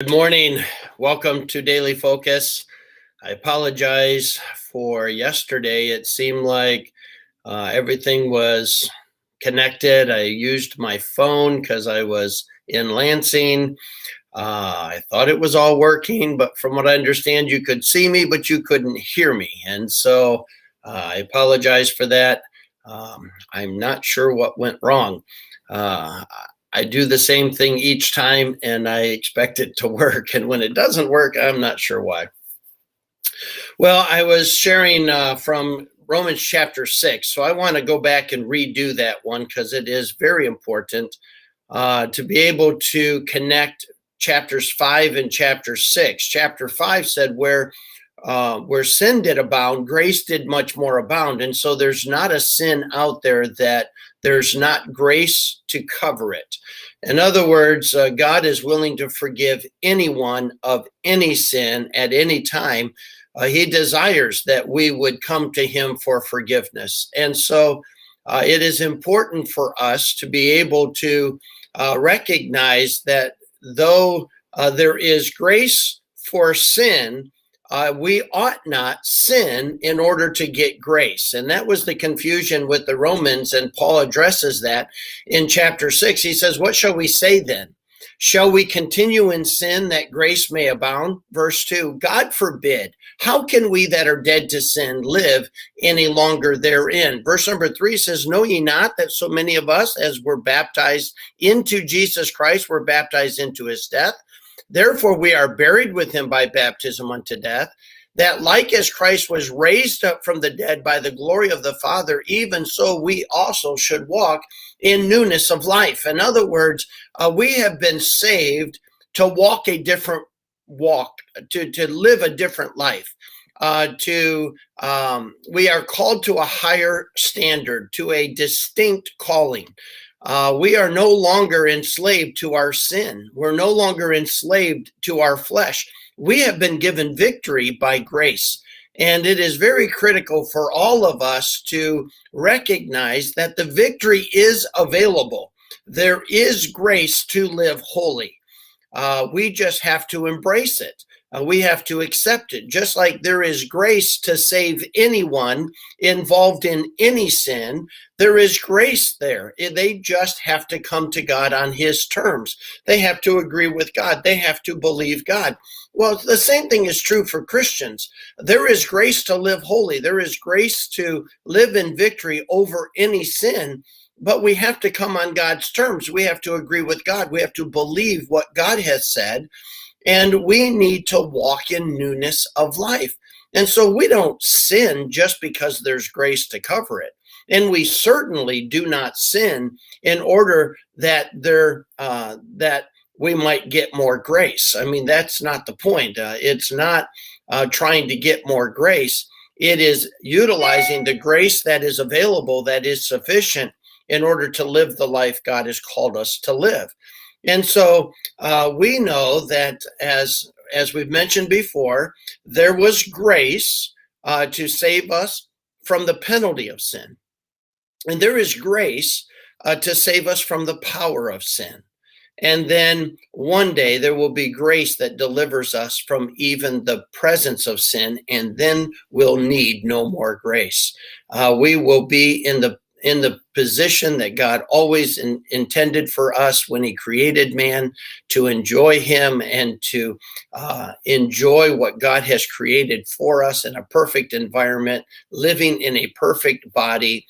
Good morning. Welcome to Daily Focus. I apologize for yesterday. It seemed like everything was connected. I used my phone because I was in Lansing. I thought it was all working, but from what I understand, you could see me, but you couldn't hear me. And so I apologize for that. I'm not sure what went wrong. Uh, I do the same thing each time and I expect it to work. And when it doesn't work, I'm not sure why. Well, I was sharing from Romans chapter 6. So I want to go back and redo that one because it is very important to be able to connect chapters 5 and chapter 6. Chapter 5 said, where sin did abound, grace did much more abound. And so there's not a sin out there that there's not grace to cover it. In other words, God is willing to forgive anyone of any sin at any time. He desires that we would come to him for forgiveness. And so it is important for us to be able to recognize that though there is grace for sin, we ought not sin in order to get grace. And that was the confusion with the Romans, and Paul addresses that in chapter 6. He says, what shall we say then? Shall we continue in sin that grace may abound? Verse 2, God forbid. How can we that are dead to sin live any longer therein? Verse number 3 says, know ye not that so many of us as were baptized into Jesus Christ were baptized into his death? Therefore we are buried with him by baptism unto death, that like as Christ was raised up from the dead by the glory of the Father, even so we also should walk in newness of life. In other words, we have been saved to walk a different walk, to live a different life. We are called to a higher standard, to a distinct calling. We are no longer enslaved to our sin. We're no longer enslaved to our flesh. We have been given victory by grace. And it is very critical for all of us to recognize that the victory is available. There is grace to live holy. We just have to embrace it. We have to accept it. Just like there is grace to save anyone involved in any sin, there is grace there. They just have to come to God on his terms. They have to agree with God. They have to believe God. Well, the same thing is true for Christians. There is grace to live holy. There is grace to live in victory over any sin. But we have to come on God's terms. We have to agree with God. We have to believe what God has said. And we need to walk in newness of life. And so we don't sin just because there's grace to cover it. And we certainly do not sin in order that that we might get more grace. I mean, that's not the point. It's not trying to get more grace. It is utilizing the grace that is available, that is sufficient in order to live the life God has called us to live. And so we know that as we've mentioned before, there was grace to save us from the penalty of sin. And there is grace to save us from the power of sin. And then one day there will be grace that delivers us from even the presence of sin, and then we'll need no more grace. We will be in the position that God always intended for us when he created man, to enjoy him and to enjoy what God has created for us in a perfect environment, living in a perfect body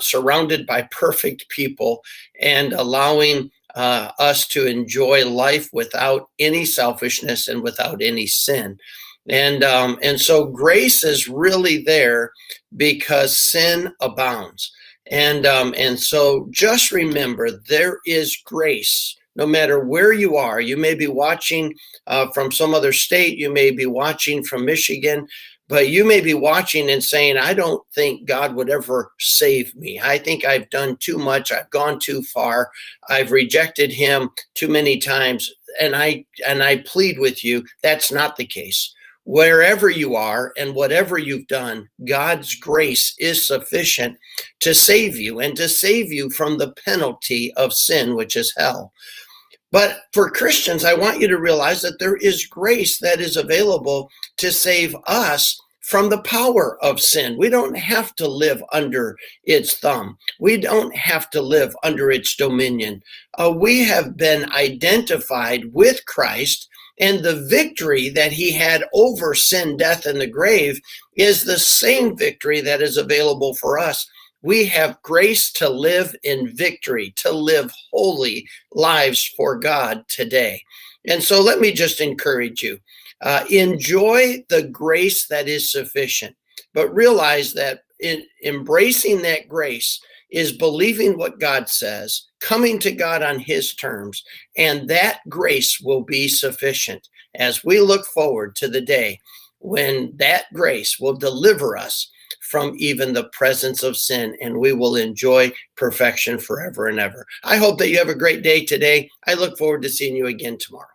surrounded by perfect people, and allowing us to enjoy life without any selfishness and without any sin. And so grace is really there because sin abounds. And so just remember, there is grace no matter where you are. You may be watching from some other state. You may be watching from Michigan, but you may be watching and saying, I don't think God would ever save me. I think I've done too much. I've gone too far. I've rejected him too many times. And I plead with you, that's not the case. Wherever you are and whatever you've done, God's grace is sufficient to save you, and to save you from the penalty of sin, which is hell. But for Christians, I want you to realize that there is grace that is available to save us from the power of sin. We don't have to live under its thumb. We don't have to live under its dominion. We have been identified with Christ, and the victory that he had over sin, death, and the grave is the same victory that is available for us. We have grace to live in victory, to live holy lives for God today. And so let me just encourage you. Enjoy the grace that is sufficient, but realize that in embracing that grace is believing what God says, coming to God on his terms, and that grace will be sufficient as we look forward to the day when that grace will deliver us from even the presence of sin, and we will enjoy perfection forever and ever. I hope that you have a great day today. I look forward to seeing you again tomorrow.